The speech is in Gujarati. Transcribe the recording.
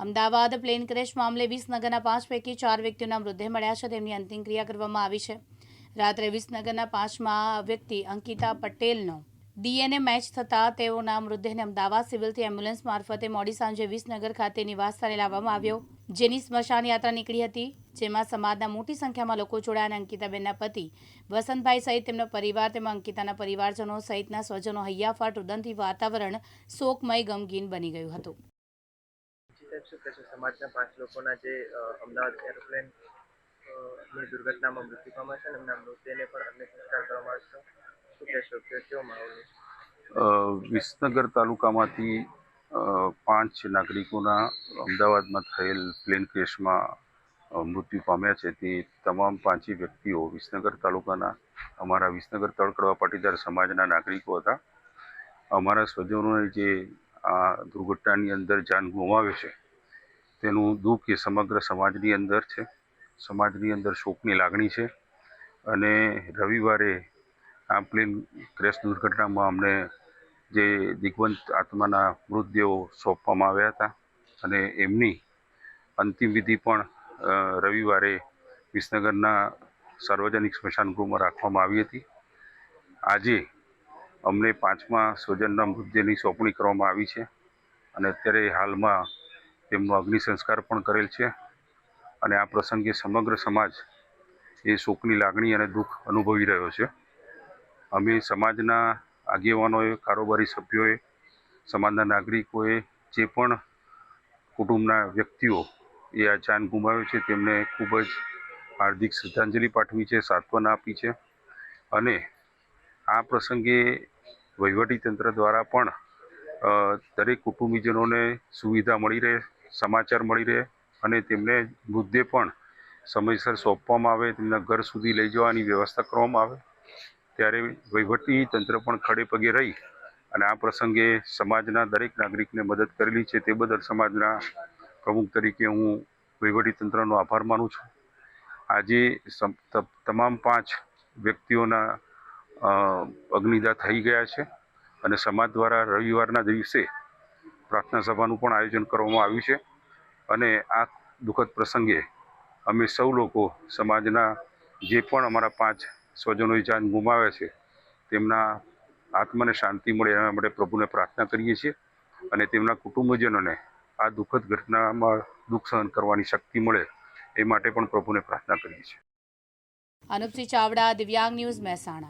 અમદાવાદ પ્લેન ક્રેશ મામલે વિસનગરના 5 પૈકી 4 વ્યક્તિઓના મૃતદેહ મળ્યા છે. તેમની અંતિમ ક્રિયા કરવામાં આવી છે. રાત્રે વિસનગરના 5મા વ્યક્તિ અંકિતા પટેલનો DNA મેચ થતાં તેઓના મૃતદેહને અમદાવાદ સિવિલથી એમ્બ્યુલન્સ મારફતે મોડી સાંજે વિસનગર ખાતે નિવાસસ્થાને લાવવામાં આવ્યો, જેની સ્મશાન યાત્રા નીકળી હતી, જેમાં સમાજના મોટી સંખ્યામાં લોકો જોડાયા અને અંકિતાબેનના પતિ વસંતભાઈ સહિત તેમનો પરિવાર તેમાં અંકિતાના પરિવારજનો સહિતના સ્વજનો હૈયાફાટ રુદનથી વાતાવરણ શોકમય ગમગીન બની ગયું હતું. સમાજના 5 લોકોના જે અમદાવાદ એરોપ્લેન ની દુર્ઘટનામાં મૃત્યુ પામ્યા છે, એમના મૃતદેહને પણ અન્ય સંસ્કાર કરવામાં આવશે. શું કહેશો કે કેવો માહોલ છે? વિસનગર તાલુકામાંથી 5 નાગરિકોના અમદાવાદમાં થયેલ પ્લેન ક્રેશમાં મૃત્યુ પામ્યા છે. તે તમામ 5 વ્યક્તિઓ વિસનગર તાલુકાના અમારા વિસનગર તળકડવા પાટીદાર સમાજના નાગરિકો હતા. અમારા સ્વજનોએ જે આ દુર્ઘટનાની અંદર જાન ગુમાવ્યો છે તેનું દુઃખ એ સમગ્ર સમાજની અંદર છે. સમાજની અંદર શોકની લાગણી છે અને રવિવારે આ પ્લેન ક્રેશ દુર્ઘટનામાં અમને જે દિગ્વંત આત્માના મૃતદેહો સોંપવામાં આવ્યા હતા અને એમની અંતિમ વિધિ પણ રવિવારે વિસનગરના સાર્વજનિક સ્મશાન ગૃહમાં રાખવામાં આવી હતી. આજે અમને 5મા સ્વજનના મૃતદેહની સોંપણી કરવામાં આવી છે અને અત્યારે હાલમાં તેમનો અગ્નિ સંસ્કાર પણ કરેલ છે અને આ પ્રસંગે સમગ્ર સમાજ એ શોકની લાગણી અને દુઃખ અનુભવી રહ્યો છે. અમે સમાજના આગેવાનોએ, કારોબારી સભ્યોએ, સમાજના નાગરિકોએ જે પણ કુટુંબના વ્યક્તિઓ એ આ જાન ગુમાવ્યો છે તેમને ખૂબ જ હાર્દિક શ્રદ્ધાંજલિ પાઠવી છે, સાંત્વના આપી છે અને આ પ્રસંગે વહીવટીતંત્ર દ્વારા પણ દરેક કુટુંબીજનોને સુવિધા મળી રહે, સમાચાર મળી રહે અને તેમને મૃતદેહ પણ સમયસર સોંપવામાં આવે, તેમના ઘર સુધી લઈ જવાની વ્યવસ્થા કરવામાં આવે. ત્યારે વહીવટીતંત્ર પણ ખડે પગે રહી અને આ પ્રસંગે સમાજના દરેક નાગરિકને મદદ કરેલી છે. તે બદલ સમાજના પ્રમુખ તરીકે હું વહીવટીતંત્રનો આભાર માનું છું. આજે તમામ 5 વ્યક્તિઓના અગ્નિદાહ થઈ ગયા છે અને સમાજ દ્વારા રવિવારના દિવસે પ્રાર્થના સભાનું પણ આયોજન કરવામાં આવ્યું છે અને આ દુઃખદ પ્રસંગે અમે સૌ લોકો સમાજના જે પણ અમારા 5 સ્વજનોએ જાન ગુમાવ્યા છે તેમના આત્માને શાંતિ મળે એના માટે પ્રભુને પ્રાર્થના કરીએ છીએ અને તેમના કુટુંબજનોને આ દુઃખદ ઘટનામાં દુઃખ સહન કરવાની શક્તિ મળે એ માટે પણ પ્રભુને પ્રાર્થના કરીએ છીએ. અનુપસિંહ ચાવડા, દિવ્યાંગ ન્યૂઝ, મહેસાણા.